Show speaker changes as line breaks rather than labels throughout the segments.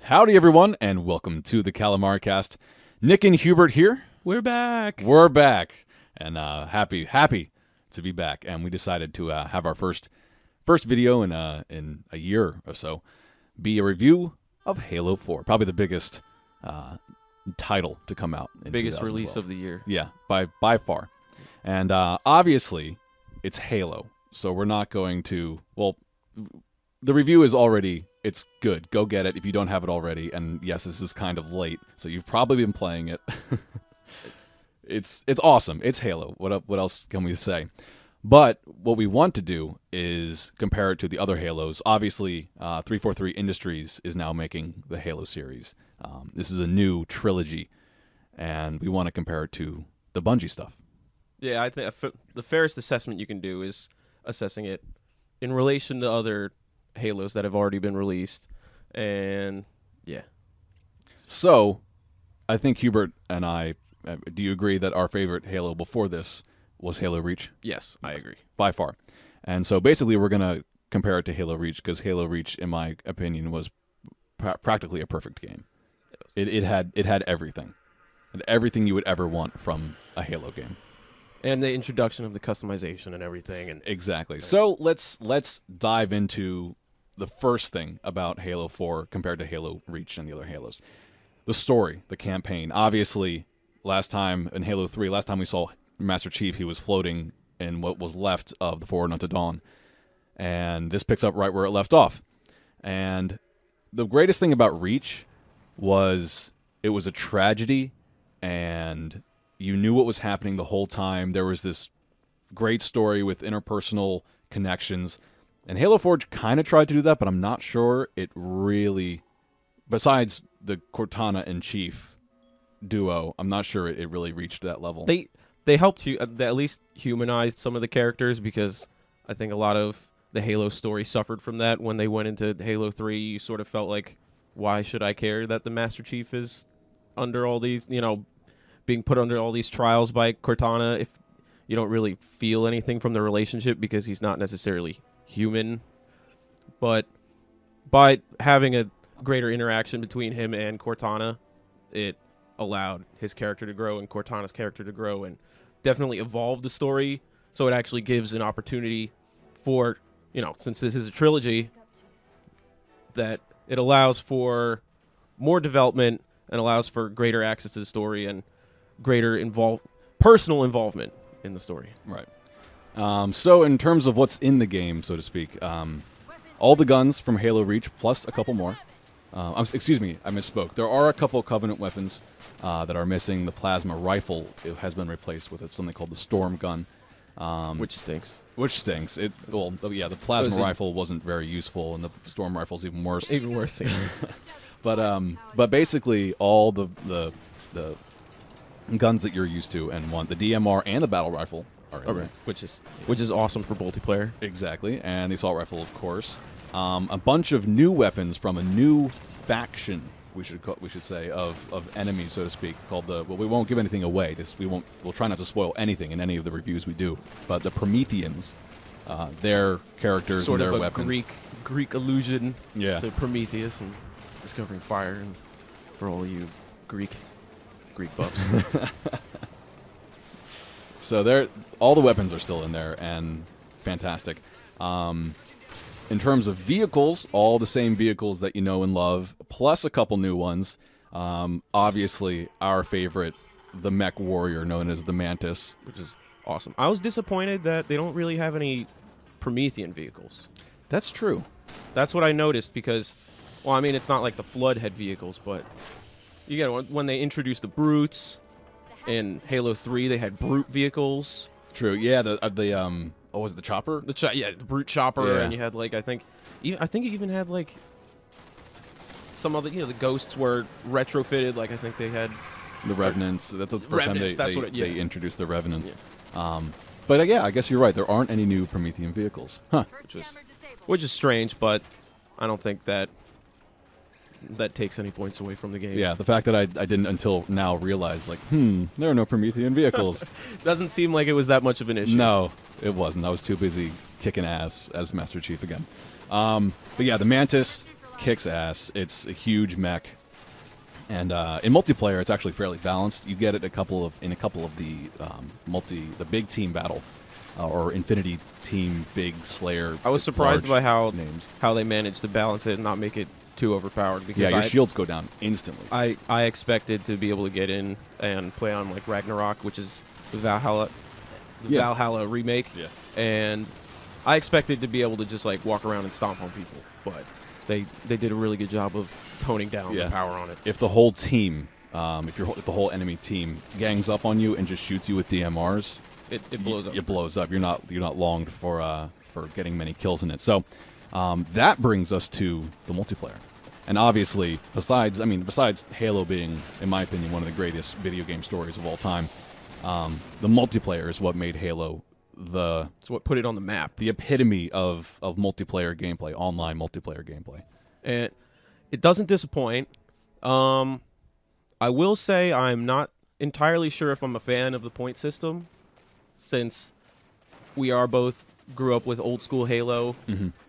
Howdy, everyone, and welcome to the KalamariCast. Nick and Hubert here.
We're back.
We're back, and happy to be back. And we decided to have our first video in a year or so be a review of Halo 4, probably the biggest title to come out.
Biggest release of the year.
Yeah, by far. And obviously, it's Halo, so we're not going to. Well, the review is already. It's good. Go get it if you don't have it already. And yes, this is kind of late, so you've probably been playing it. It's awesome. It's Halo. What else can we say? But what we want to do is compare it to the other Halos. Obviously, 343 Industries is now making the Halo series. This is a new trilogy, and we want to compare it to the Bungie stuff.
Yeah, I think the fairest assessment you can do is assessing it in relation to other Halos that have already been released, and yeah.
So, I think Hubert and I, do you agree that our favorite Halo before this was Halo Reach?
Yes, I agree.
By far. And so basically we're going to compare it to Halo Reach because Halo Reach, in my opinion, was practically a perfect game. It had everything. And everything you would ever want from a Halo game.
And the introduction of the customization and everything. And
exactly. So let's dive into the first thing about Halo 4 compared to Halo Reach and the other Halos. The story, the campaign. Obviously, last time in Halo 3, last time we saw Master Chief, he was floating in what was left of the Forward Unto Dawn. And this picks up right where it left off. And the greatest thing about Reach was it was a tragedy, and you knew what was happening the whole time. There was this great story with interpersonal connections. And Halo 4 kind of tried to do that, but I'm not sure it really, besides the Cortana and Chief duo, I'm not sure it really reached that level.
They helped you, they at least humanized some of the characters, because I think a lot of the Halo story suffered from that. When they went into Halo 3, you sort of felt like, why should I care that the Master Chief is under all these, being put under all these trials by Cortana, if you don't really feel anything from the relationship because he's not necessarily human. But by having a greater interaction between him and Cortana, it allowed his character to grow and Cortana's character to grow and definitely evolved the story. So it actually gives an opportunity for, since this is a trilogy, that it allows for more development and allows for greater access to the story and greater personal involvement in the story.
Right. So in terms of what's in the game, so to speak, all the guns from Halo Reach plus a couple more. Excuse me, I misspoke. There are a couple Covenant weapons that are missing. The plasma rifle, it has been replaced with something called the Storm gun.
Which stinks.
Which stinks. The plasma rifle wasn't very useful, and the Storm rifle's even worse.
Even worse.
But basically all the guns that you're used to and want, the DMR and the battle rifle are in there.
Which is awesome for multiplayer.
Exactly, and the assault rifle, of course. A bunch of new weapons from a new faction, we should say, of enemies, so to speak, called the. Well, we won't give anything away. We'll try not to spoil anything in any of the reviews we do. But the Prometheans, their characters and their weapons.
Sort of a Greek allusion
to
Prometheus and discovering fire, and for all you Greek buffs.
So all the weapons are still in there, and fantastic. In terms of vehicles, all the same vehicles that you know and love, plus a couple new ones. Obviously, our favorite, the mech warrior known as the Mantis.
Which is awesome. I was disappointed that they don't really have any Promethean vehicles.
That's true.
That's what I noticed because, it's not like the Flood had vehicles, but you get when they introduced the Brutes in Halo 3, they had Brute vehicles.
True. Yeah. Was it the chopper?
The Brute chopper,
yeah.
And you had I think you even had some other, the Ghosts were retrofitted. I think they had
the Revenants. That's the first time they introduced the Revenants.
Yeah.
But I guess you're right. There aren't any new Promethean vehicles,
which is strange. But I don't think that takes any points away from the game.
Yeah, the fact that I didn't until now realize, there are no Promethean vehicles.
Doesn't seem like it was that much of an issue.
No, it wasn't. I was too busy kicking ass as Master Chief again. But yeah, the Mantis, kicks ass. It's a huge mech, and in multiplayer, it's actually fairly balanced. You get it in a couple of the the big team battle or Infinity Team Big Slayer.
I was surprised by how
names.
they managed to balance it and not make it too overpowered. Because
your shields go down instantly.
I expected to be able to get in and play on like Ragnarok, which is the Valhalla remake, and I expected to be able to just like walk around and stomp on people, but they did a really good job of toning down the power on it.
If the whole team, if the whole enemy team gangs up on you and just shoots you with DMRs,
it blows up.
It blows up. You're not longed for getting many kills in it. So that brings us to the multiplayer. And obviously, besides Halo being, in my opinion, one of the greatest video game stories of all time, the multiplayer is what made Halo
it's what put it on the map.
The epitome of multiplayer gameplay, online multiplayer gameplay.
And it doesn't disappoint. I will say I'm not entirely sure if I'm a fan of the point system, since we are both grew up with old school Halo,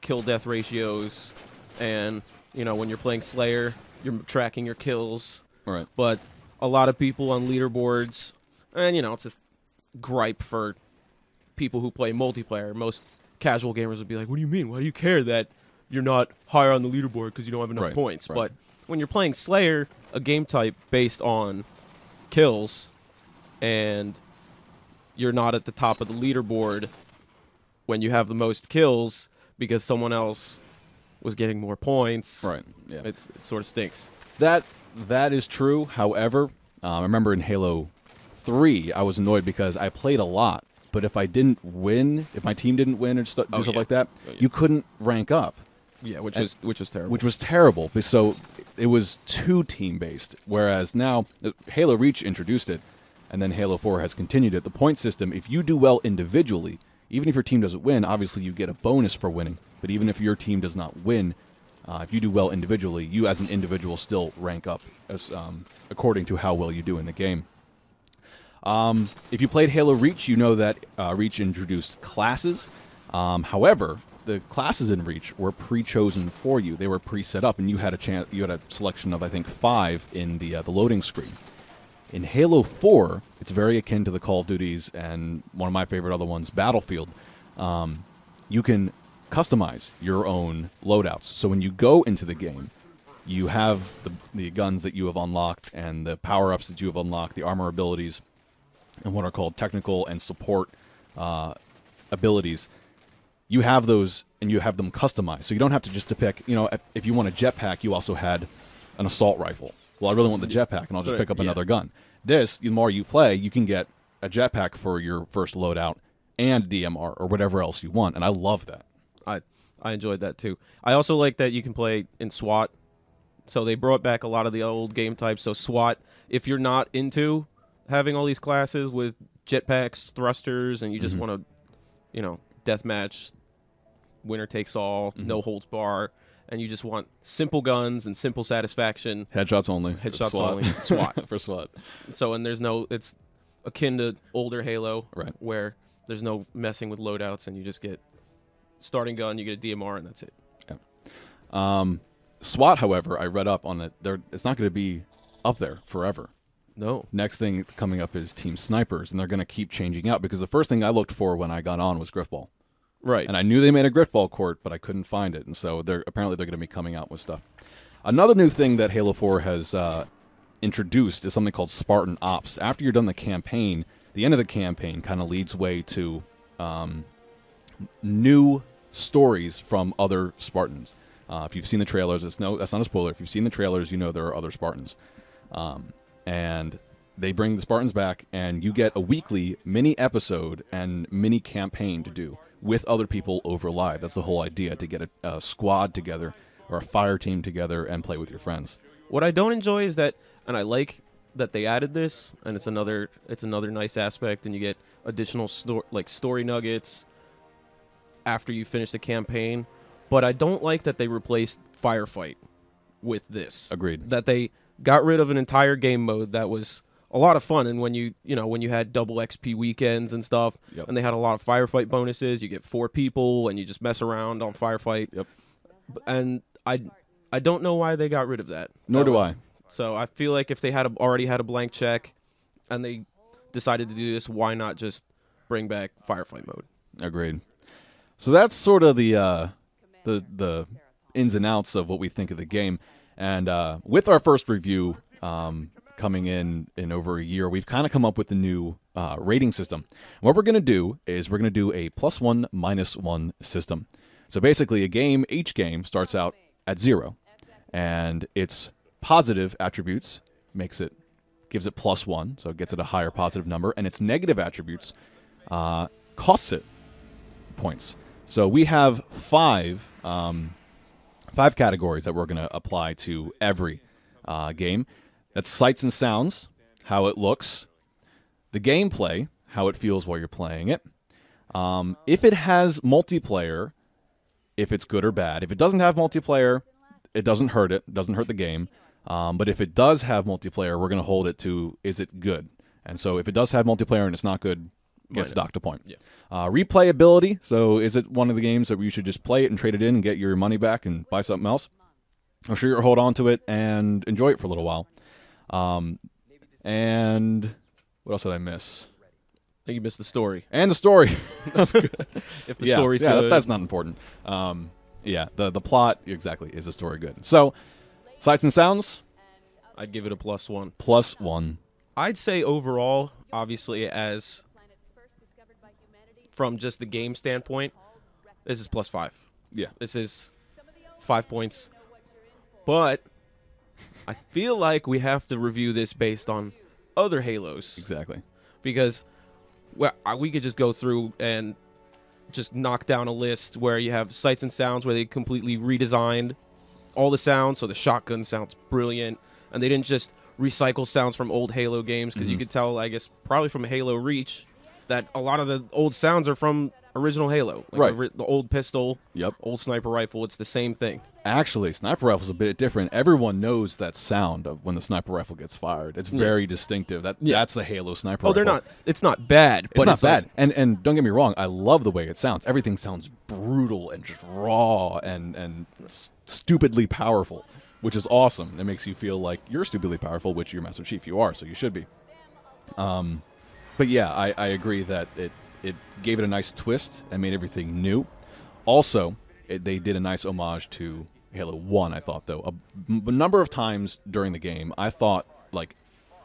kill death ratios, and when you're playing Slayer, you're tracking your kills.
Right.
But a lot of people on leaderboards, and it's just gripe for people who play multiplayer. Most casual gamers would be like, what do you mean? Why do you care that you're not higher on the leaderboard because you don't have enough points? Right. But when you're playing Slayer, a game type based on kills, and you're not at the top of the leaderboard when you have the most kills because someone else was getting more points.
Right. Yeah.
It sort of stinks.
That is true. However, I remember in Halo 3, I was annoyed because I played a lot, but if I didn't win, if my team didn't win or stuff like that, you couldn't rank up.
Yeah, which was terrible.
Which was terrible. So it was too team-based, whereas now Halo Reach introduced it, and then Halo 4 has continued it. The point system, if you do well individually, even if your team doesn't win, obviously you get a bonus for winning. But even if your team does not win, if you do well individually, you as an individual still rank up as according to how well you do in the game. If you played Halo Reach, you know that Reach introduced classes. However, the classes in Reach were pre-chosen for you. They were pre-set up, and you had a selection of, I think, 5 in the loading screen. In Halo 4, it's very akin to the Call of Duties and one of my favorite other ones, Battlefield. You can customize your own loadouts. So when you go into the game, you have the guns that you have unlocked and the power-ups that you have unlocked, the armor abilities, and what are called technical and support abilities. You have those, and you have them customized. So you don't have to just pick, if you want a jetpack, you also had an assault rifle. Well, I really want the jetpack, and I'll just pick up another gun. The more you play, you can get a jetpack for your first loadout and DMR or whatever else you want, and I love that.
I enjoyed that too. I also like that you can play in SWAT. So they brought back a lot of the old game types. So SWAT, if you're not into having all these classes with jetpacks, thrusters, and you just want to, deathmatch, winner takes all, no holds bar, and you just want simple guns and simple satisfaction.
Headshots only.
Headshots only. SWAT.
For SWAT.
So, and it's akin to older Halo,
right, where
there's no messing with loadouts, and you just get starting gun, you get a DMR, and that's it.
Yeah. SWAT, however, I read up on it. It's not going to be up there forever.
No.
Next thing coming up is Team Snipers, and they're going to keep changing out because the first thing I looked for when I got on was Griffball.
Right.
And I knew they made a Griffball court, but I couldn't find it, and so apparently they're going to be coming out with stuff. Another new thing that Halo 4 has introduced is something called Spartan Ops. After you're done the campaign, the end of the campaign kind of leads way to new stories from other Spartans. If you've seen the trailers, that's not a spoiler. If you've seen the trailers, you know there are other Spartans. And they bring the Spartans back, and you get a weekly mini episode and mini campaign to do with other people over live. That's the whole idea, to get a squad together or a fire team together and play with your friends.
What I don't enjoy is that, and I like that they added this, and it's another nice aspect, and you get additional story nuggets after you finish the campaign. But I don't like that they replaced Firefight with this.
Agreed.
That they got rid of an entire game mode that was a lot of fun, and when you had double XP weekends and stuff, and they had a lot of Firefight bonuses, you get 4 people, and you just mess around on Firefight.
Yep.
And I don't know why they got rid of that.
Nor do I.
So I feel like if they had already had a blank check and they decided to do this, why not just bring back Firefight mode?
Agreed. So that's sort of the ins and outs of what we think of the game. And with our first review coming in over a year, we've kind of come up with a new rating system. What we're going to do is we're going to do a +1, -1 system. So basically, each game starts out at 0, and its positive attributes gives it +1, so it gets it a higher positive number, and its negative attributes costs it points. So we have five categories that we're going to apply to every game. That's sights and sounds, how it looks, the gameplay, how it feels while you're playing it, if it has multiplayer, if it's good or bad. If it doesn't have multiplayer, it doesn't hurt the game. But if it does have multiplayer, we're going to hold it to, is it good? And so if it does have multiplayer and it's not good, gets docked a point.
Yeah.
Replayability, so is it one of the games that you should just play it and trade it in and get your money back and buy something else? Or should you hold on to it and enjoy it for a little while? And what else did I miss?
I think you missed the story.
And the story.
If the story's good.
That's not important. The plot, exactly, is the story good? So, sights and sounds?
I'd give it a +1.
+1.
I'd say overall, obviously, as from just the game standpoint, this is +5.
Yeah.
This is 5 points. But I feel like we have to review this based on other Halos.
Exactly.
Because we could just go through and just knock down a list where you have sights and sounds where they completely redesigned all the sounds. So the shotgun sounds brilliant. And they didn't just recycle sounds from old Halo games, because you could tell, I guess, probably from Halo Reach, that a lot of the old sounds are from original Halo. Like
right.
The old pistol,
Yep.
old sniper rifle, it's the same thing.
Actually, sniper rifle's a bit different. Everyone knows that sound of when the sniper rifle gets fired. It's very distinctive. That's the Halo sniper rifle.
They're not. It's not bad.
It's
but
not
it's
bad. And don't get me wrong, I love the way it sounds. Everything sounds brutal and just raw and stupidly powerful, which is awesome. It makes you feel like you're stupidly powerful, which you're Master Chief. You are, so you should be. But yeah, I agree that it gave it a nice twist and made everything new. Also, they did a nice homage to Halo 1, I thought, though. A number of times during the game, I thought, like,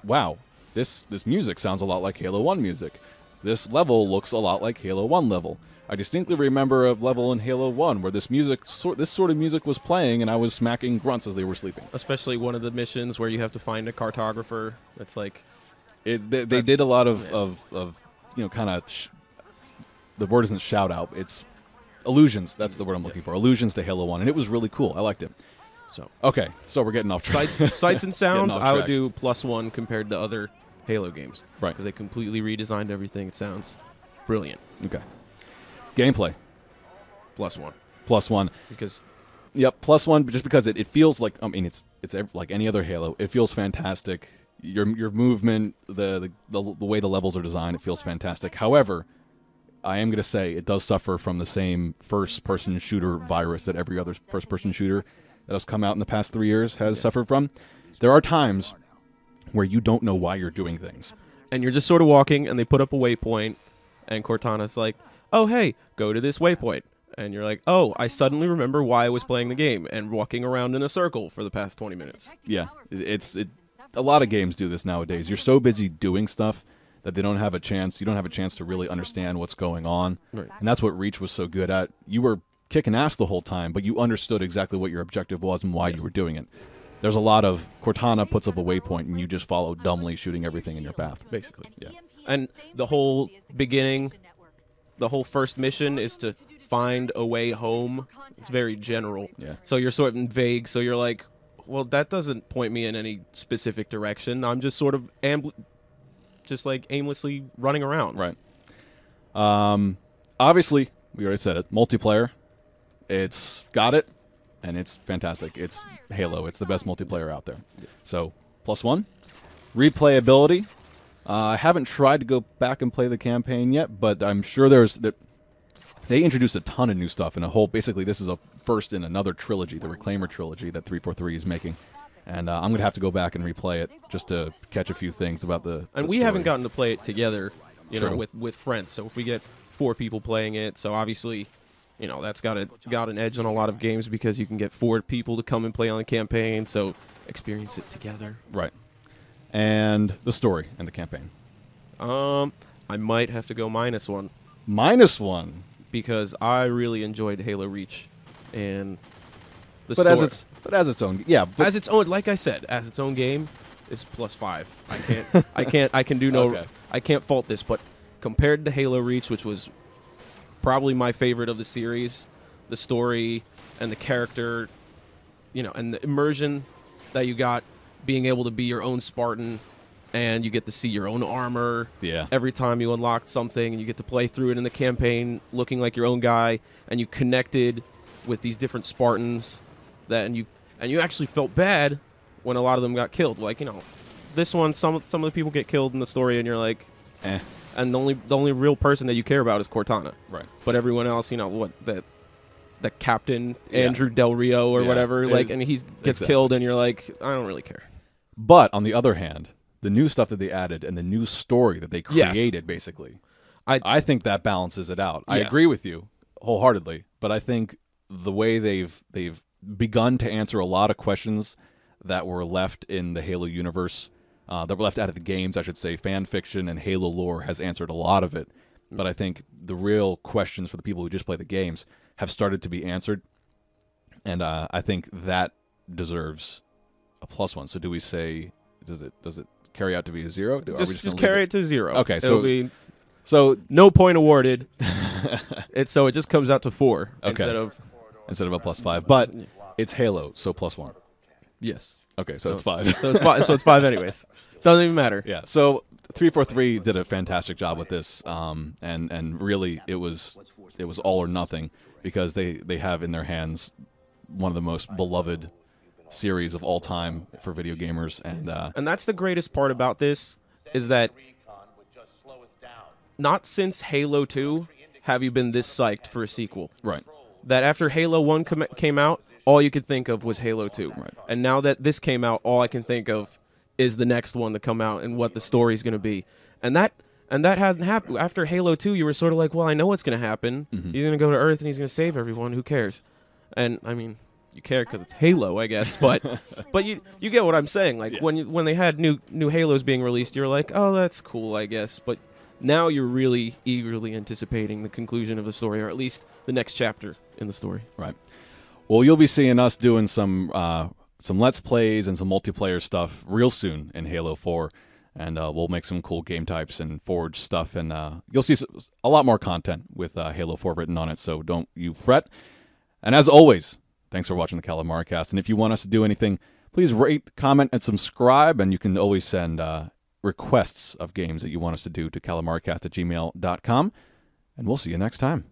wow, this music sounds a lot like Halo 1 music. This level looks a lot like Halo 1 level. I distinctly remember a level in Halo 1 where this sort of music was playing, and I was smacking grunts as they were sleeping.
Especially one of the missions where you have to find a cartographer. That's like...
They did a lot of kind of... the word isn't shout out. It's allusions. That's the word I'm looking for. Allusions to Halo 1, and it was really cool. I liked it. So okay, so we're getting off track.
Sights and sounds, I would do +1 compared to other Halo games.
Right.
Because they completely redesigned everything. It sounds brilliant.
Okay. Gameplay.
+1.
+1.
Because...
Yep, +1, just because it feels like, I mean, it's like any other Halo. It feels fantastic. Your movement, the way the levels are designed, it feels fantastic. However, I am going to say it does suffer from the same first-person shooter virus that every other first-person shooter that has come out in the past 3 years has suffered from. There are times where you don't know why you're doing things.
And you're just sort of walking, and they put up a waypoint, and Cortana's like, oh, hey, go to this waypoint. And you're like, oh, I suddenly remember why I was playing the game and walking around in a circle for the past 20 minutes.
Yeah, a lot of games do this nowadays. You're so busy doing stuff that you don't have a chance to really understand what's going on.
Right.
And that's what Reach was so good at. You were kicking ass the whole time, but you understood exactly what your objective was and why you were doing it. There's a lot of Cortana puts up a waypoint and you just follow dumbly, shooting everything in your path.
Basically.
Yeah.
And the whole beginning, the whole first mission is to find a way home. It's very general.
Yeah.
So you're sort of vague, so you're like, well, that doesn't point me in any specific direction. I'm just sort of aimlessly running around.
Right. Obviously, we already said it. Multiplayer. It's got it, and it's fantastic. It's Halo. It's the best multiplayer out there.
Yes.
So, +1. Replayability. I haven't tried to go back and play the campaign yet, but I'm sure there's they introduced a ton of new stuff and a whole. Basically, this is a first in another trilogy, the Reclaimer trilogy that 343 is making. And I'm going to have to go back and replay it just to catch a few things about the
And we
story.
haven't gotten to play it together, you know,
True.
with friends. So if we get 4 people playing it, so obviously, you know, that's got an edge on a lot of games because you can get 4 people to come and play on the campaign. So experience it together.
Right. And the story and the campaign.
I might have to go -1
-1.
because I really enjoyed Halo Reach, and the
But
story.
as its own, yeah. But
As its own, like I said, as its own game, it's +5. I can't fault this, but compared to Halo Reach, which was probably my favorite of the series, the story and the character, you know, and the immersion that you got, being able to be your own Spartan, and you get to see your own armor
Yeah.
every time you unlocked something, and you get to play through it in the campaign looking like your own guy, and you connected with these different Spartans and you actually felt bad when a lot of them got killed. Like, you know, this one, some of the people get killed in the story, and you're like,
Eh.
and the only real person that you care about is Cortana.
Right.
But everyone else, you know, what the captain
Yeah.
Andrew Del Rio or
Yeah.
whatever, like, and he gets
Exactly.
killed, and you're like, I don't really care.
But on the other hand, the new stuff that they added and the new story that they
Yes.
created, basically,
I
I think that balances it out. I
Yes.
agree with you wholeheartedly, but I think the way they've begun to answer a lot of questions that were left in the Halo universe, that were left out of the games, I should say, fan fiction and Halo lore has answered a lot of it. But I think the real questions for the people who just play the games have started to be answered, and I think that deserves a +1. So do we say, does it carry out to be a 0?
just carry it to 0.
Okay,
It'll
so-
be
So
no point awarded. So it just comes out to 4
Okay.
instead of
instead of a +5, but it's Halo, so +1.
yes.
Okay, so it's 5.
So it's 5. So it's 5 anyways. Doesn't even matter.
Yeah, so 343 did a fantastic job with this, and really it was all or nothing, because they have in their hands one of the most beloved series of all time for video gamers,
And that's the greatest part about this is that not since Halo 2 have you been this psyched for a sequel.
right,
That after Halo 1 came out, all you could think of was Halo 2.
Right.
And now that this came out, all I can think of is the next one to come out and what the story's going to be. And that hasn't happened. After Halo 2, you were sort of like, well, I know what's going to happen.
Mm-hmm.
He's going to go to Earth and he's going to save everyone. Who cares? And, I mean, you care because it's Halo, I guess. But but you get what I'm saying. Like, when they had new Halos being released, you're like, oh, that's cool, I guess. But now you're really eagerly anticipating the conclusion of the story, or at least the next chapter in the story.
right. Well, you'll be seeing us doing some Let's Plays and some multiplayer stuff real soon in Halo 4, and we'll make some cool game types and forge stuff, and you'll see a lot more content with Halo 4 written on it, so don't you fret. And as always, thanks for watching the KalamariCast, and if you want us to do anything, please rate, comment, and subscribe, and you can always send requests of games that you want us to do to kalamaricast@gmail.com, and we'll see you next time.